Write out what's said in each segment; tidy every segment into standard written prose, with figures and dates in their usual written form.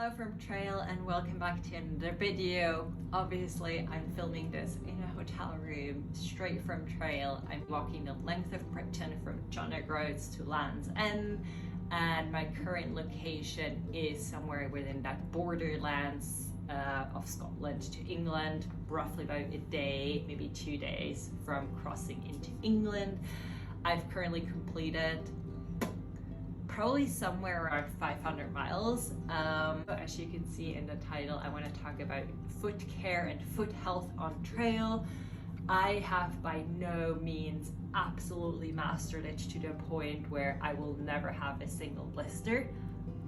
Hello from trail and welcome back to another video. Obviously I'm filming this in a hotel room straight from trail. I'm walking the length of Britain from Jogle to Land's End, and my current location is somewhere within that borderlands of Scotland to England, roughly about a day, maybe 2 days from crossing into England. I've currently completed probably somewhere around 500 miles. But as you can see in the title, I want to talk about foot care and foot health on trail. I have by no means absolutely mastered it to the point where I will never have a single blister,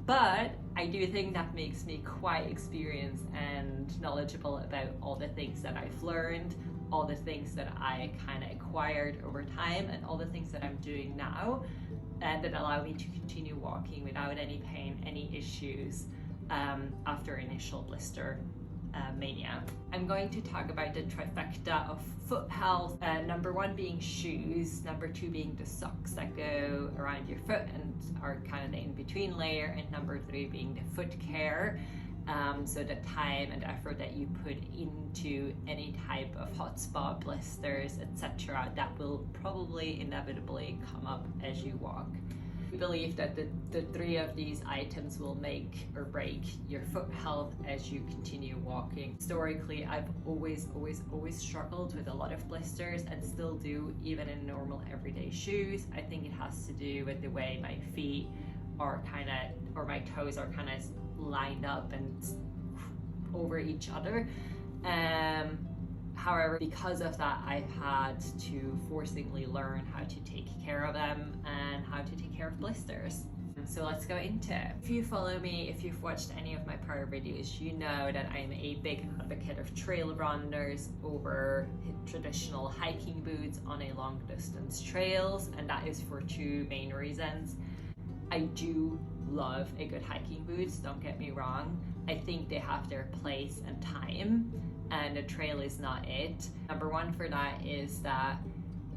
but I do think that makes me quite experienced and knowledgeable about all the things that I've learned, all the things that I kind of acquired over time, and all the things that I'm doing now and that allow me to continue walking without any pain, any issues after initial blister mania. I'm going to talk about the trifecta of foot health. Number one being shoes, number two being the socks that go around your foot and are kind of the in-between layer, and number three being the foot care. So the time and effort that you put into any type of hot spot, blisters, etc., that will probably inevitably come up as you walk. We believe that the three of these items will make or break your foot health as you continue walking. Historically, I've always struggled with a lot of blisters and still do, even in normal everyday shoes. I think it has to do with the way my feet are or my toes are kind of lined up and over each other. However, because of that, I've had to forcibly learn how to take care of them and how to take care of blisters. So let's go into it. If you follow me, if you've watched any of my prior videos, you know that I'm a big advocate of trail runners over traditional hiking boots on a long distance trails, and that is for two main reasons. I do love a good hiking boots, don't get me wrong. I think they have their place and time, and a trail is not it. Number one for that is that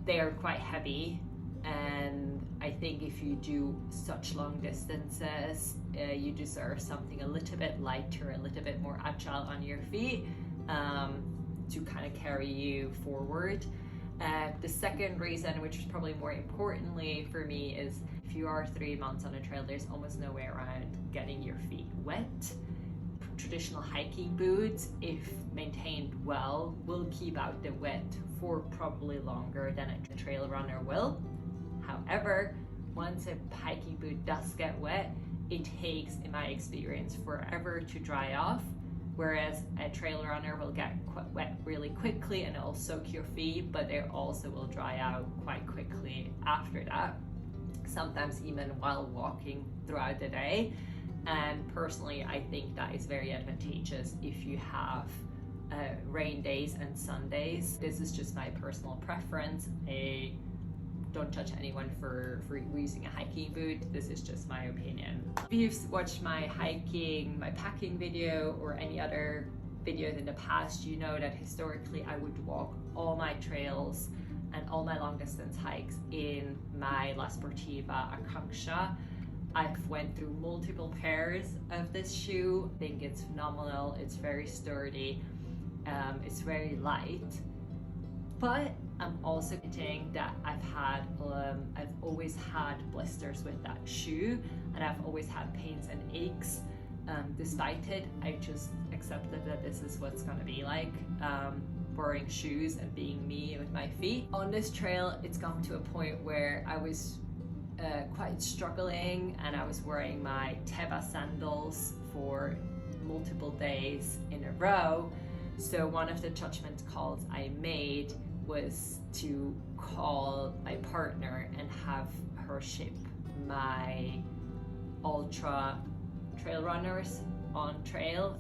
they are quite heavy, and I think if you do such long distances, you deserve something a little bit lighter, a little bit more agile on your feet to kind of carry you forward. The second reason, which is probably more importantly for me, is if you are 3 months on a trail, there's almost no way around getting your feet wet. Traditional hiking boots, if maintained well, will keep out the wet for probably longer than a trail runner will. However, once a hiking boot does get wet, it takes, in my experience, forever to dry off. Whereas a trail runner will get wet really quickly and it'll soak your feet, but they also will dry out quite quickly after that, sometimes even while walking throughout the day. And personally, I think that is very advantageous if you have rain days and sun days. This is just my personal preference. Don't judge anyone for using a hiking boot. This is just my opinion. If you've watched my packing video or any other videos in the past, you know that historically I would walk all my trails and all my long distance hikes in my La Sportiva Akanksha. I've went through multiple pairs of this shoe. I think it's phenomenal. It's very sturdy. It's very light. But I'm also admitting that I've always had blisters with that shoe, and I've always had pains and aches. Despite it, I just accepted that this is what's gonna be like, wearing shoes and being me with my feet. On this trail, it's come to a point where I was quite struggling, and I was wearing my Teva sandals for multiple days in a row. So one of the judgment calls I made was to call my partner and have her ship my ultra trail runners on trail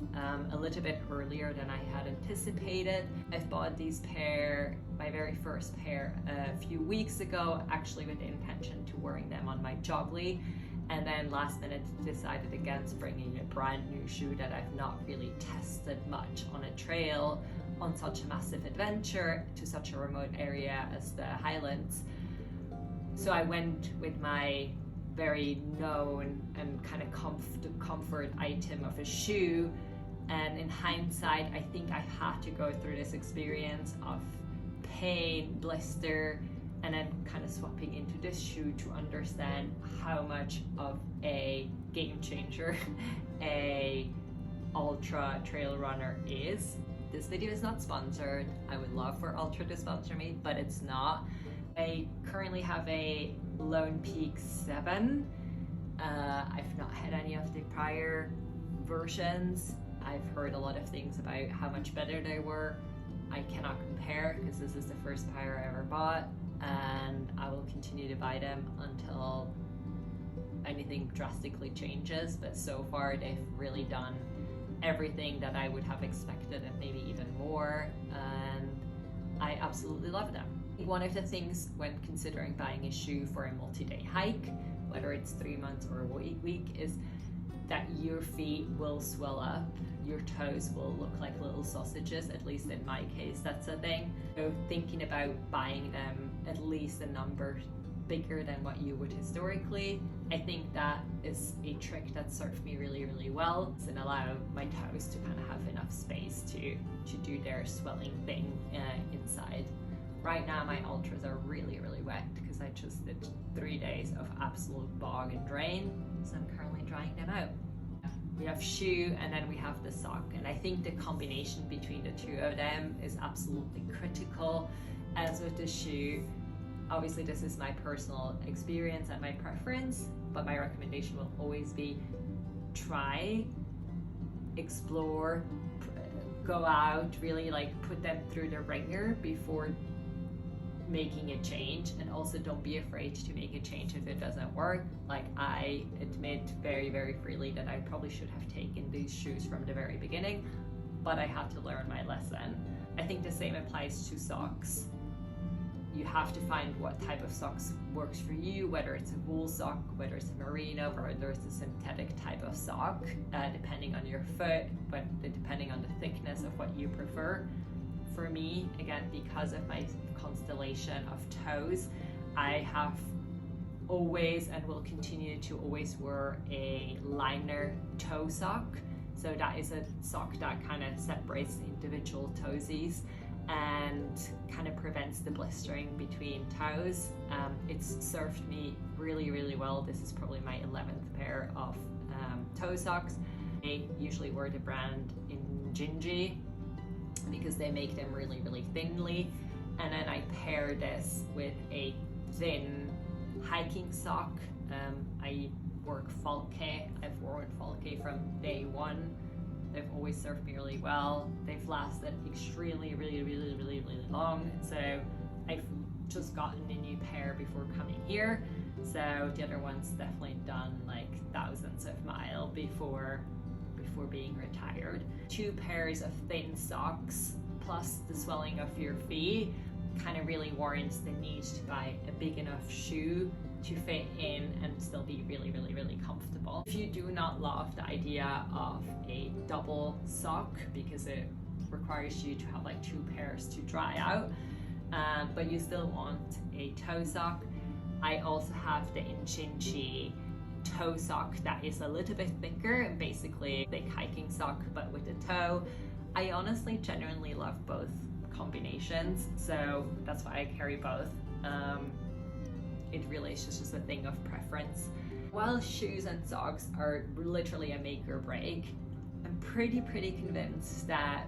a little bit earlier than I had anticipated. I've bought my very first pair a few weeks ago, actually with the intention to wearing them on my Jogle, and then last minute decided against bringing a brand new shoe that I've not really tested much on a trail on such a massive adventure to such a remote area as the Highlands. So I went with my very known and kind of comfort item of a shoe. And in hindsight, I think I had to go through this experience of pain, blister, and then kind of swapping into this shoe to understand how much of a game changer a Ultra trail runner is. This video is not sponsored. I would love for Ultra to sponsor me, but it's not. I currently have a Lone Peak 7. I've not had any of the prior versions. I've heard a lot of things about how much better they were. I cannot compare because this is the first pair I ever bought, and I will continue to buy them until anything drastically changes. But so far they've really done everything that I would have expected and maybe even more, and I absolutely love them. One of the things when considering buying a shoe for a multi-day hike, whether it's 3 months or a week, is that your feet will swell up, your toes will look like little sausages, at least in my case, that's a thing. So thinking about buying them at least a number bigger than what you would historically, I think that is a trick that served me really, really well and allow my toes to kind of have enough space to do their swelling thing inside. Right now my Ultras are really, really wet because I just did 3 days of absolute bog and drain, so I'm currently drying them out. We have shoe and then we have the sock, and I think the combination between the two of them is absolutely critical. As with the shoe, obviously this is my personal experience and my preference, but my recommendation will always be try, explore, go out, really like put them through the ringer before making a change. And also don't be afraid to make a change if it doesn't work. Like, I admit very, very freely that I probably should have taken these shoes from the very beginning, but I had to learn my lesson. I think the same applies to socks. You have to find what type of socks works for you, whether it's a wool sock, whether it's a merino, or whether it's a synthetic type of sock, depending on your foot, but depending on the thickness of what you prefer. For me, again, because of my constellation of toes, I have always and will continue to always wear a liner toe sock. So that is a sock that kind of separates the individual toesies and kind of prevents the blistering between toes. It's served me really, really well. This is probably my 11th pair of toe socks. I usually wear the brand Injinji because they make them really, really thinly. And then I pair this with a thin hiking sock. I work Falke. I've worn Falke from day one. They've always served me really well. They've lasted extremely, really, really, really, really long. So I've just gotten a new pair before coming here. So the other one's definitely done like thousands of miles before being retired. 2 pairs of thin socks plus the swelling of your feet kind of really warrants the need to buy a big enough shoe to fit in and still be really, really, really comfortable. If you do not love the idea of a double sock because it requires you to have like 2 pairs to dry out, but you still want a toe sock, I also have the Inchinchi toe sock that is a little bit thicker and basically a big hiking sock but with a toe. I honestly genuinely love both combinations, so that's why I carry both. It really is just a thing of preference. While shoes and socks are literally a make or break, I'm pretty convinced that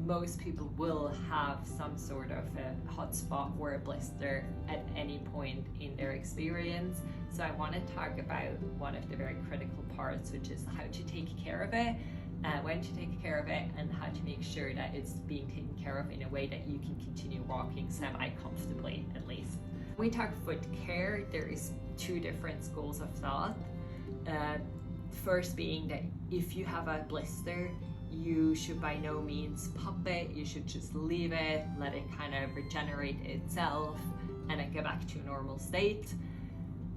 most people will have some sort of a hot spot or a blister at any point in their experience. So I want to talk about one of the very critical parts, which is how to take care of it, when to take care of it, and how to make sure that it's being taken care of in a way that you can continue walking semi-comfortably at least. When we talk foot care, there is 2 different schools of thought. First being that if you have a blister, you should by no means pop it, you should just leave it, let it kind of regenerate itself and then go back to a normal state.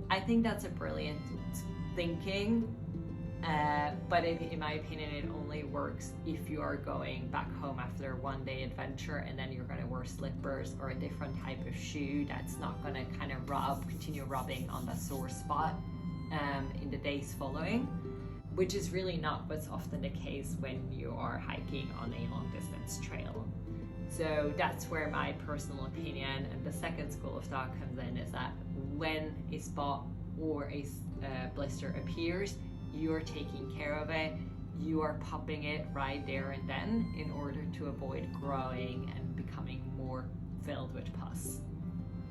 I think that's a brilliant thinking, but in my opinion it only works if you are going back home after a 1-day adventure and then you're going to wear slippers or a different type of shoe that's not going to kind of continue rubbing on that sore spot. in the days following, which is really not what's often the case when you are hiking on a long distance trail. So that's where my personal opinion and the second school of thought comes in, is that when a spot or a blister appears, you're taking care of it, you are popping it right there and then in order to avoid growing and becoming more filled with pus.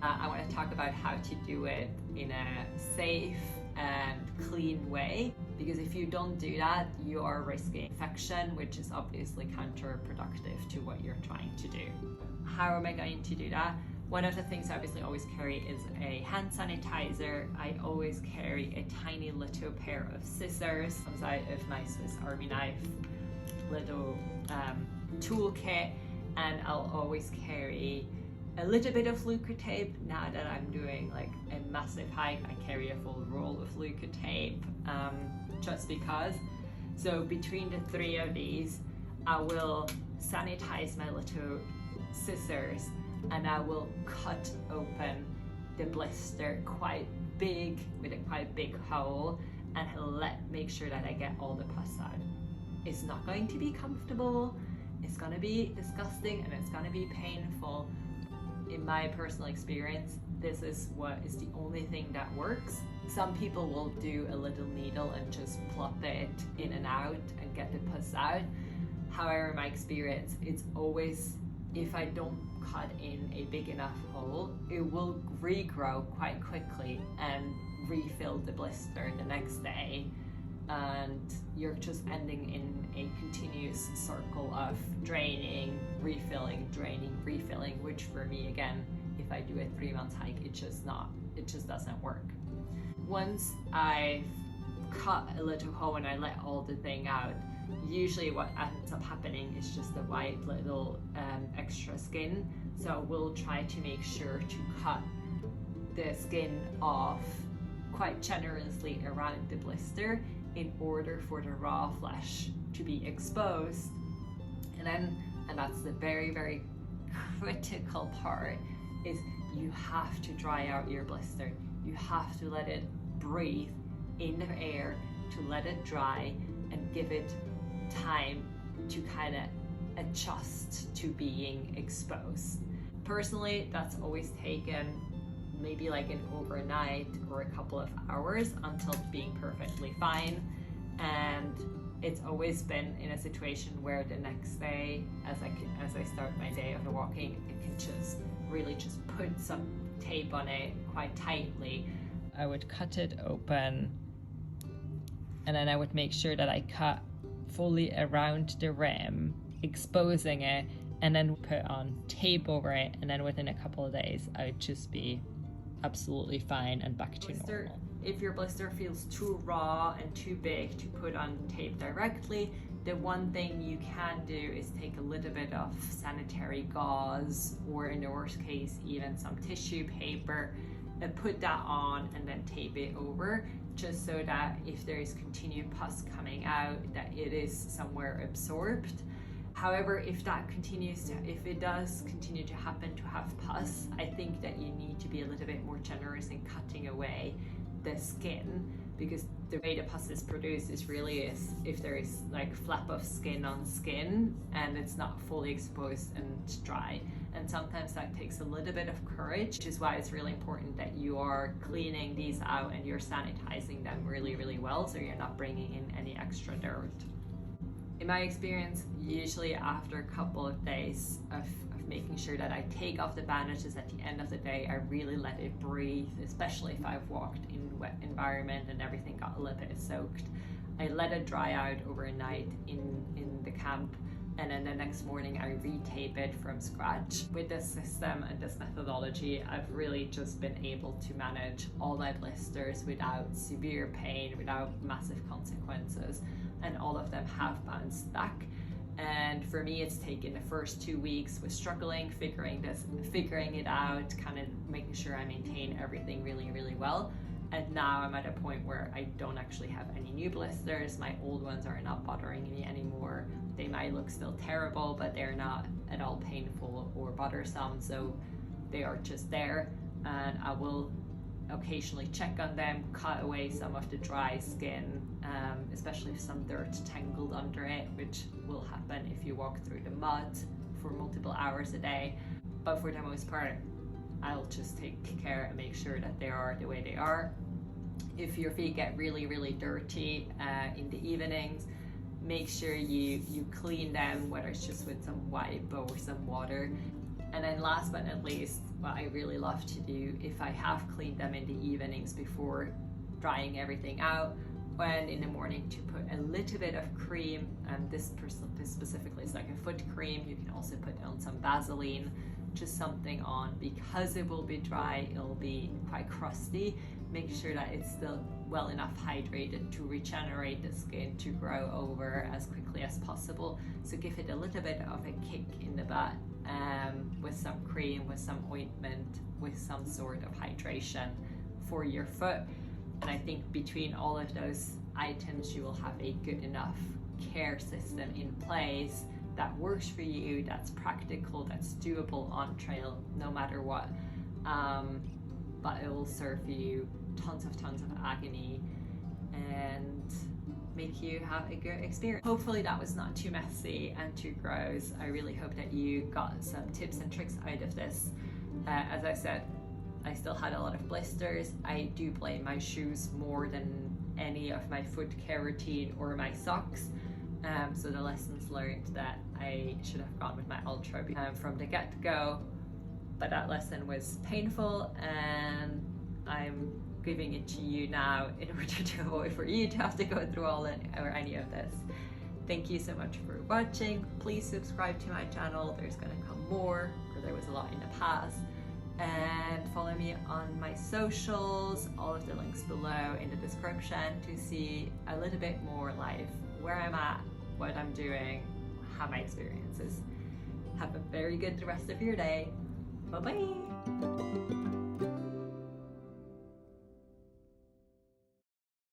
I want to talk about how to do it in a safe and clean way, because if you don't do that, you are risking infection, which is obviously counterproductive to what you're trying to do. How am I going to do that? One of the things I obviously always carry is a hand sanitizer. I always carry a tiny little pair of scissors. Comes out of my Swiss Army knife little toolkit, and I'll always carry a little bit of Luca tape. Now that I'm doing like a massive hike, I carry a full roll of Luca tape, just because. So between the three of these, I will sanitize my little scissors and I will cut open the blister quite big, with a quite big hole, and make sure that I get all the pus out. It's not going to be comfortable, it's going to be disgusting, and it's going to be painful. In my personal experience, this is what is the only thing that works. Some people will do a little needle and just plop it in and out and get the pus out. However, in my experience, it's always, if I don't cut in a big enough hole, it will regrow quite quickly and refill the blister the next day, and you're just ending in a continuous circle of draining, refilling, draining, refilling, which for me, again, if I do a 3-month hike, it just doesn't work. Once I've cut a little hole and I let all the thing out, usually what ends up happening is just a white little extra skin. So we'll try to make sure to cut the skin off quite generously around the blister in order for the raw flesh to be exposed. And that's the very, very critical part, is you have to dry out your blister. You have to let it breathe in the air, to let it dry and give it time to kind of adjust to being exposed. Personally, that's always taken maybe like an overnight or a couple of hours until being perfectly fine. And it's always been in a situation where the next day, as I start my day of walking, I can just really just put some tape on it quite tightly. I would cut it open, and then I would make sure that I cut fully around the rim, exposing it, and then put on tape over it, and then within a couple of days I would just be absolutely fine and back to normal. If your blister feels too raw and too big to put on tape directly, the one thing you can do is take a little bit of sanitary gauze, or in the worst case even some tissue paper, and put that on and then tape it over, just so that if there is continued pus coming out, that it is somewhere absorbed. However, if it does continue to happen to have pus, I think that you need to be a little bit more generous in cutting away the skin, because the way the pus is produced is really if there is like flap of skin on skin and it's not fully exposed and dry. And sometimes that takes a little bit of courage, which is why it's really important that you are cleaning these out and you're sanitizing them really, really well, so you're not bringing in any extra dirt. In my experience, usually after a couple of days of making sure that I take off the bandages at the end of the day, I really let it breathe, especially if I've walked in wet environment and everything got a little bit soaked. I let it dry out overnight in the camp, and then the next morning I retape it from scratch. With this system and this methodology, I've really just been able to manage all my blisters without severe pain, without massive consequences, and all of them have bounced back. And for me, it's taken the first 2 weeks with struggling, figuring it out, kind of making sure I maintain everything really, really well. And now I'm at a point where I don't actually have any new blisters. My old ones are not bothering me anymore. They might look still terrible, but they're not at all painful or bothersome. So they are just there, and I will occasionally check on them, cut away some of the dry skin, especially if some dirt tangled under it, which will happen if you walk through the mud for multiple hours a day. But for the most part, I'll just take care and make sure that they are the way they are. If your feet get really, really dirty in the evenings, make sure you clean them, whether it's just with some wipe or some water. And then last but not least, what I really love to do, if I have cleaned them in the evenings before drying everything out, when in the morning to put a little bit of cream, and this specifically is like a foot cream. You can also put on some Vaseline, just something on, because it will be dry, it'll be quite crusty. Make sure that it's still well enough hydrated to regenerate the skin, to grow over as quickly as possible. So give it a little bit of a kick in the butt with some cream, with some ointment, with some sort of hydration for your foot. And I think between all of those items, you will have a good enough care system in place that works for you, that's practical, that's doable on trail, no matter what. But it will serve you tons of agony and make you have a good experience. Hopefully that was not too messy and too gross. I really hope that you got some tips and tricks out of this. As I said, I still had a lot of blisters. I do blame my shoes more than any of my foot care routine or my socks. So the lessons learned that I should have gone with my Ultra from the get-go, but that lesson was painful, and I'm giving it to you now in order to avoid for you to have to go through all it or any of this. Thank you so much for watching. Please subscribe to my channel. There's gonna come more, or there was a lot in the past. And follow me on my socials, all of the links below in the description, to see a little bit more live, where I'm at, what I'm doing, how my experiences. Have a very good rest of your day. Bye bye.